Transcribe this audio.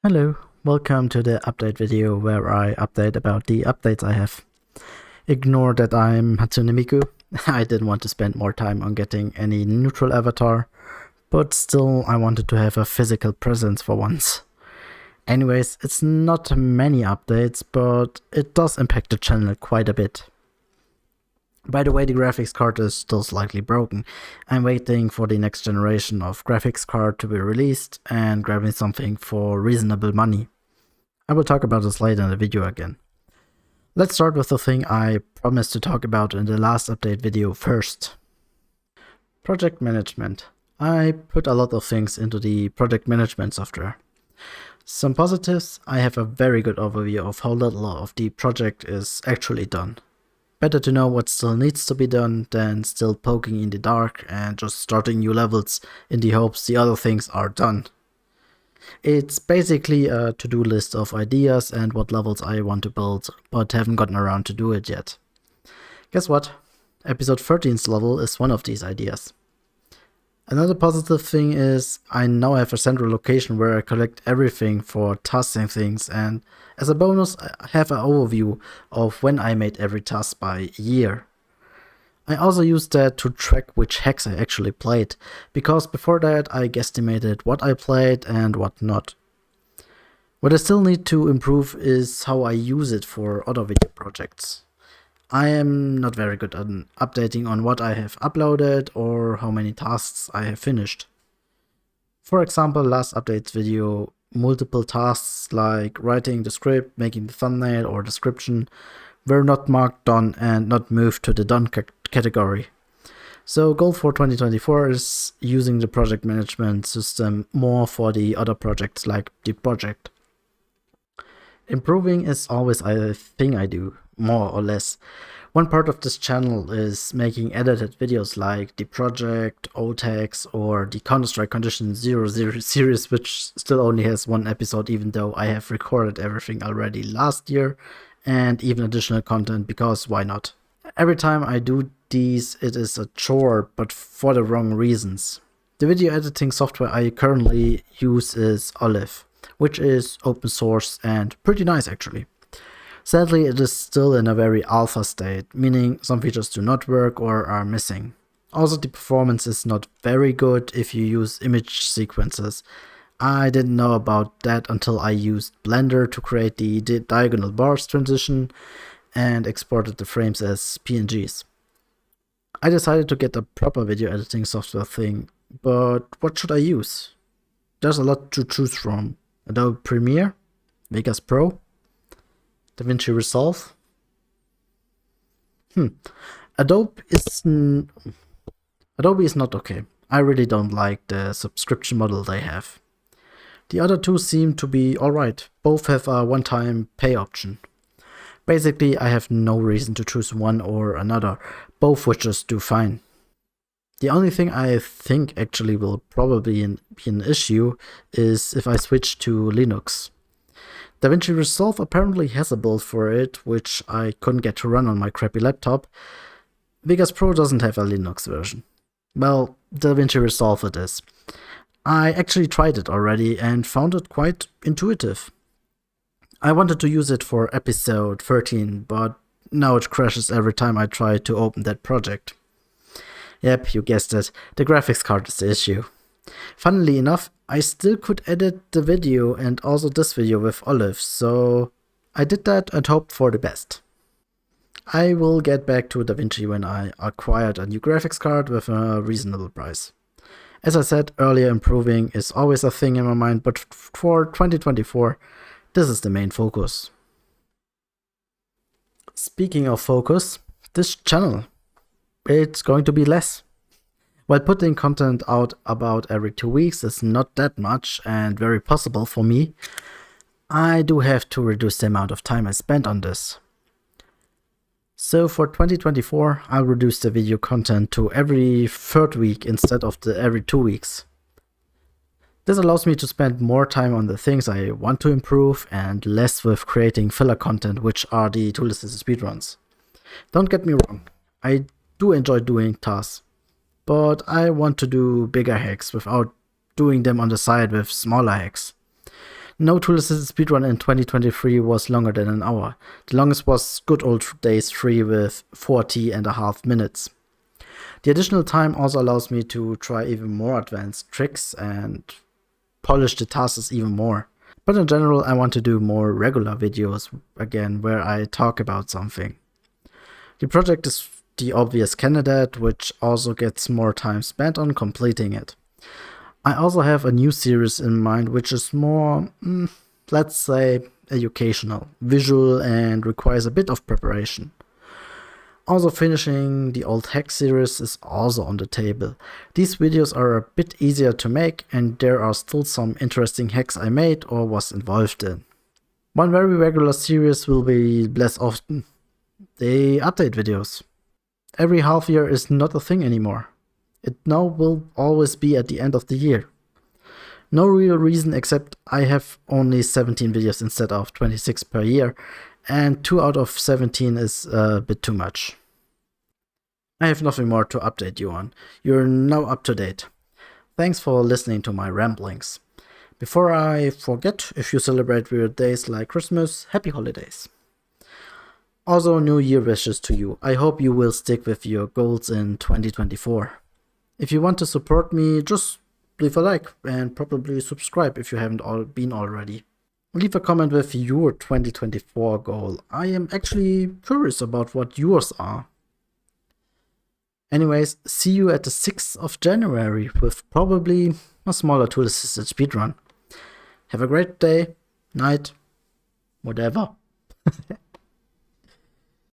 Hello, welcome to the update video where I update about the updates I have. Ignore that I'm Hatsune Miku. I didn't want to spend more time on getting any neutral avatar, but still I wanted to have a physical presence for once. Anyways, it's not many updates, but it does impact the channel quite a bit. By the way, the graphics card is still slightly broken. I'm waiting for the next generation of graphics card to be released and grabbing something for reasonable money. I will talk about this later in the video again. Let's start with the thing I promised to talk about in the last update video first. Project management. I put a lot of things into the project management software. Some positives: I have a very good overview of how little of the project is actually done. Better to know what still needs to be done than still poking in the dark and just starting new levels in the hopes the other things are done. It's basically a to-do list of ideas and what levels I want to build, but haven't gotten around to do it yet. Guess what? Episode 13's level is one of these ideas. Another positive thing is I now have a central location where I collect everything for tasking things, and as a bonus I have an overview of when I made every task by year. I also used that to track which hacks I actually played, because before that I guesstimated what I played and what not. What I still need to improve is how I use it for other video projects. I am not very good at updating on what I have uploaded or how many tasks I have finished. For example, last updates video, multiple tasks like writing the script, making the thumbnail or description were not marked done and not moved to the done category. So goal for 2024 is using the project management system more for the other projects like the project. Improving is always a thing I do, more or less. One part of this channel is making edited videos like the project, OTAX, or the Counter-Strike Condition 00 series, which still only has one episode even though I have recorded everything already last year, and even additional content because why not? Every time I do these it is a chore, but for the wrong reasons. The video editing software I currently use is Olive, which is open source and pretty nice actually. Sadly, it is still in a very alpha state, meaning some features do not work or are missing. Also, the performance is not very good if you use image sequences. I didn't know about that until I used Blender to create the diagonal bars transition and exported the frames as PNGs. I decided to get a proper video editing software thing, but what should I use? There's a lot to choose from. Adobe Premiere, Vegas Pro, DaVinci Resolve. Adobe is not okay. I really don't like the subscription model they have. The other two seem to be alright. Both have a one-time pay option. Basically, I have no reason to choose one or another. Both would just do fine. The only thing I think actually will probably be an issue is if I switch to Linux. DaVinci Resolve apparently has a build for it, which I couldn't get to run on my crappy laptop. Vegas Pro doesn't have a Linux version. Well, DaVinci Resolve it is. I actually tried it already and found it quite intuitive. I wanted to use it for episode 13, but now it crashes every time I try to open that project. Yep, you guessed it, the graphics card is the issue. Funnily enough, I still could edit the video and also this video with Olive, so I did that and hoped for the best. I will get back to DaVinci when I acquired a new graphics card with a reasonable price. As I said earlier, improving is always a thing in my mind, but for 2024, this is the main focus. Speaking of focus, this channel, it's going to be less. While putting content out about every 2 weeks is not that much and very possible for me, I do have to reduce the amount of time I spend on this. So for 2024, I'll reduce the video content to every 3rd week instead of the every 2 weeks. This allows me to spend more time on the things I want to improve and less with creating filler content, which are the too-listed speedruns. Don't get me wrong, I do enjoy doing tasks, but I want to do bigger hacks without doing them on the side with smaller hacks. No tool-assisted speedrun in 2023 was longer than an hour. The longest was good old days 3 with 40.5 minutes. The additional time also allows me to try even more advanced tricks and polish the tasks even more. But in general, I want to do more regular videos again where I talk about something. The project is the obvious candidate, which also gets more time spent on completing it. I also have a new series in mind which is more, let's say, educational, visual, and requires a bit of preparation. Also finishing the old hack series is also on the table. These videos are a bit easier to make and there are still some interesting hacks I made or was involved in. One very regular series will be less often. The update videos. Every half year is not a thing anymore. It now will always be at the end of the year. No real reason except I have only 17 videos instead of 26 per year, and 2 out of 17 is a bit too much. I have nothing more to update you on. You're now up to date. Thanks for listening to my ramblings. Before I forget, if you celebrate weird days like Christmas, happy holidays. Also, New Year wishes to you. I hope you will stick with your goals in 2024. If you want to support me, just leave a like and probably subscribe if you haven't been already. Leave a comment with your 2024 goal. I am actually curious about what yours are. Anyways, see you at the 6th of January with probably a smaller tool-assisted speedrun. Have a great day, night, whatever.